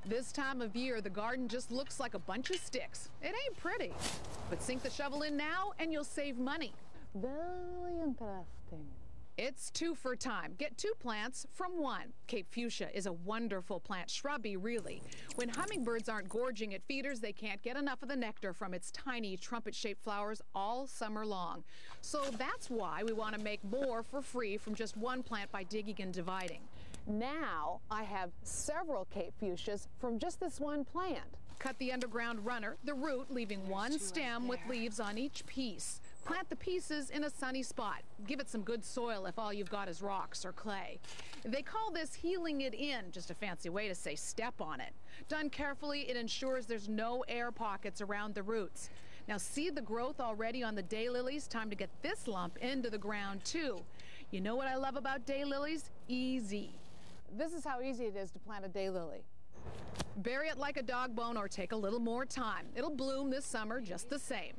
This time of year, the garden just looks like a bunch of sticks. It ain't pretty. But sink the shovel in now and you'll save money. Very interesting. It's two-for time. Get 2 plants from 1. Cape fuchsia is a wonderful plant, shrubby really. When hummingbirds aren't gorging at feeders, they can't get enough of the nectar from its tiny trumpet-shaped flowers all summer long. So that's why we want to make more for free from just 1 plant by digging and dividing. Now I have several Cape fuchsias from just this 1 plant. Cut the underground runner, the root, leaving 1 stem with leaves on each piece. Plant the pieces in a sunny spot. Give it some good soil if all you've got is rocks or clay. They call this healing it in, just a fancy way to say step on it. Done carefully, it ensures there's no air pockets around the roots. Now see the growth already on the daylilies? Time to get this lump into the ground too. You know what I love about daylilies? Easy. This is how easy it is to plant a daylily. Bury it like a dog bone or take a little more time. It'll bloom this summer just the same.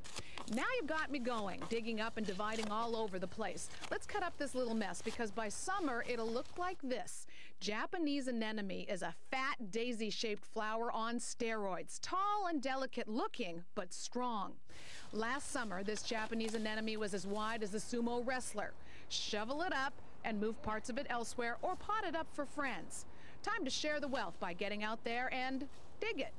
Now you've got me going, digging up and dividing all over the place. Let's cut up this little mess because by summer it'll look like this. Japanese anemone is a fat daisy-shaped flower on steroids. Tall and delicate looking, but strong. Last summer, this Japanese anemone was as wide as a sumo wrestler. Shovel it up and move parts of it elsewhere or pot it up for friends. Time to share the wealth by getting out there and dig it.